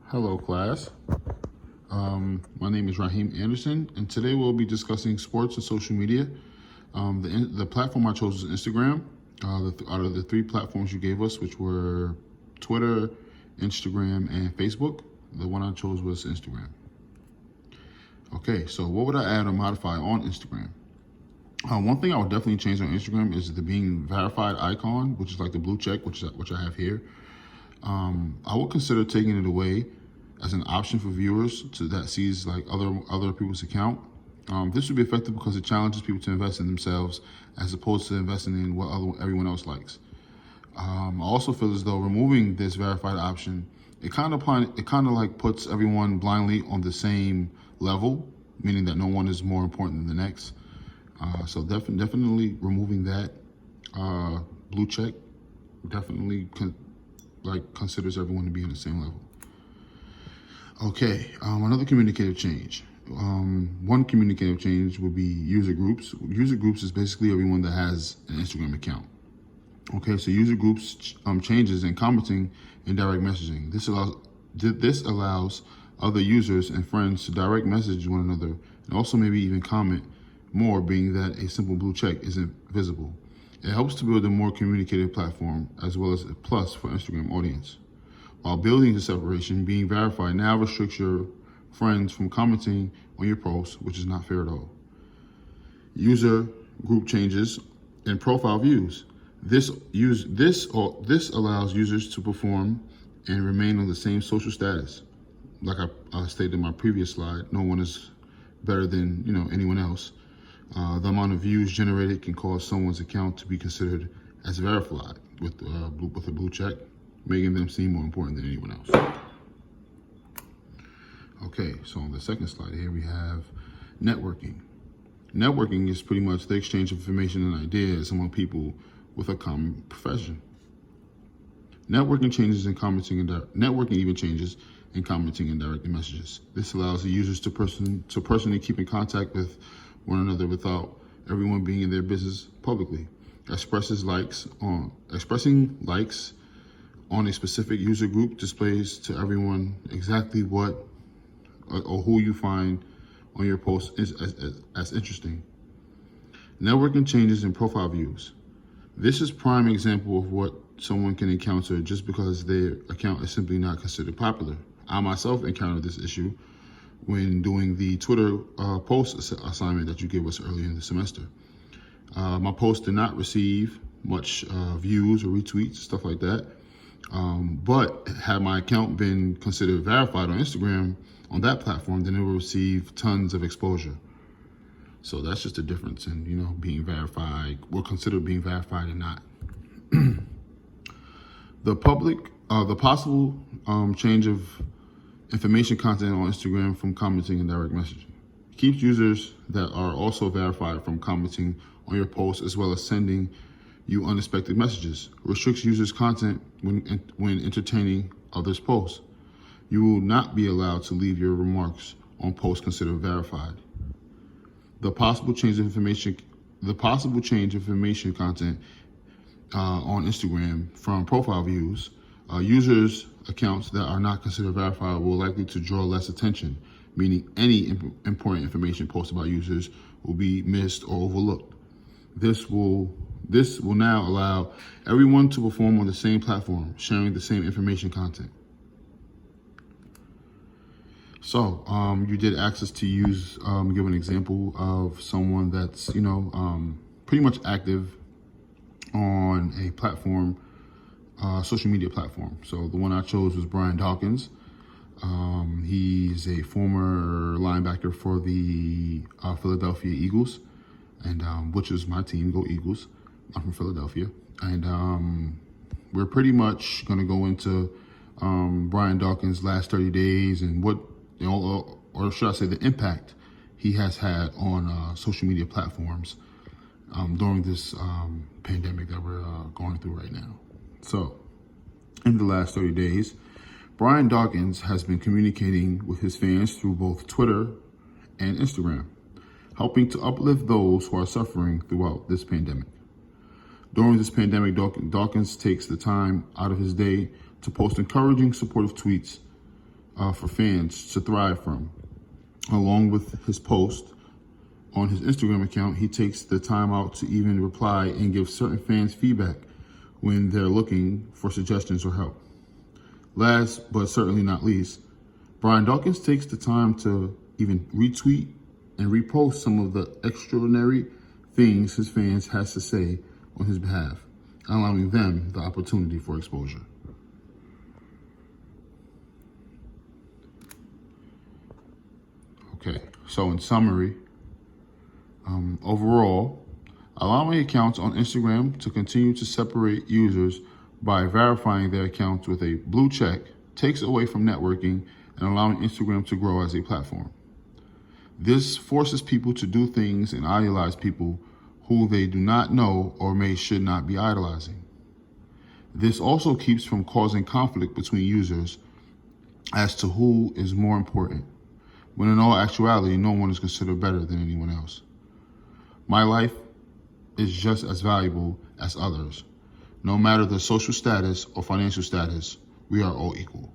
Hello, class. My name is Raheem Anderson, and today we'll be discussing sports and social media. The platform I chose was Instagram. Out of the three platforms you gave us, which were Twitter, Instagram, and Facebook, the one I chose was Instagram. Okay, so what would I add or modify on Instagram? One thing I would definitely change on Instagram is the being verified icon, which is like the blue check, which I have here. I would consider taking it away as an option for viewers that sees like other people's account. This would be effective because it challenges people to invest in themselves as opposed to investing in what everyone else likes. I also feel as though removing this verified option, it kind of like puts everyone blindly on the same level, meaning that no one is more important than the next. So definitely removing that blue check definitely considers everyone to be on the same level. Okay, another communicative change. One communicative change would be user groups. User groups is basically everyone that has an Instagram account. Okay, so user groups changes in commenting and direct messaging. This allows other users and friends to direct message one another and also maybe even comment more, being that a simple blue check isn't visible. It helps to build a more communicative platform as well as a plus for Instagram audience. While building the separation, being verified now restricts your friends from commenting on your posts, which is not fair at all. User group changes and profile views. This allows users to perform and remain on the same social status. Like I stated in my previous slide, no one is better than anyone else. The amount of views generated can cause someone's account to be considered as verified with a blue check, making them seem more important than anyone else. Okay, so on the second slide here we have networking. Networking is pretty much the exchange of information and ideas among people with a common profession. Networking even changes in commenting and direct messages. This allows the users to personally keep in contact with one another without everyone being in their business publicly. Expressing likes on a specific user group displays to everyone exactly what or who you find on your post as interesting. Networking changes in profile views. This is prime example of what someone can encounter just because their account is simply not considered popular. I myself encountered this issue when doing the Twitter post assignment that you gave us earlier in the semester. My post did not receive much views or retweets, stuff like that. But had my account been considered verified on Instagram on that platform, then it will receive tons of exposure. So that's just a difference in, being verified, or considered being verified and not. The possible change of information content on Instagram from commenting and direct messaging. Keeps users that are also verified from commenting on your posts as well as sending you unexpected messages. Restricts users' content when entertaining others' posts. You will not be allowed to leave your remarks on posts considered verified. The possible change of information content on Instagram from profile views. Users' accounts that are not considered verified will likely to draw less attention, meaning any important information posted by users will be missed or overlooked. This will now allow everyone to perform on the same platform, sharing the same information content. So you did ask us to give an example of someone that's pretty much active on a platform, social media platform. So the one I chose was Brian Dawkins. He's a former linebacker for the Philadelphia Eagles, and which is my team. Go Eagles! I'm from Philadelphia, and we're pretty much going to go into Brian Dawkins' last 30 days and what, or should I say, the impact he has had on social media platforms during this pandemic that we're going through right now. So, in the last 30 days, Brian Dawkins has been communicating with his fans through both Twitter and Instagram, helping to uplift those who are suffering throughout this pandemic. During this pandemic, Dawkins takes the time out of his day to post encouraging, supportive tweets for fans to thrive from. Along with his post on his Instagram account, he takes the time out to even reply and give certain fans feedback when they're looking for suggestions or help. Last, but certainly not least, Brian Dawkins takes the time to even retweet and repost some of the extraordinary things his fans has to say on his behalf, allowing them the opportunity for exposure. Okay, so in summary, overall, allowing accounts on Instagram to continue to separate users by verifying their accounts with a blue check takes away from networking and allowing Instagram to grow as a platform. This forces people to do things and idolize people who they do not know or should not be idolizing. This also keeps from causing conflict between users as to who is more important, when in all actuality, no one is considered better than anyone else. My life is just as valuable as others. No matter the social status or financial status, we are all equal.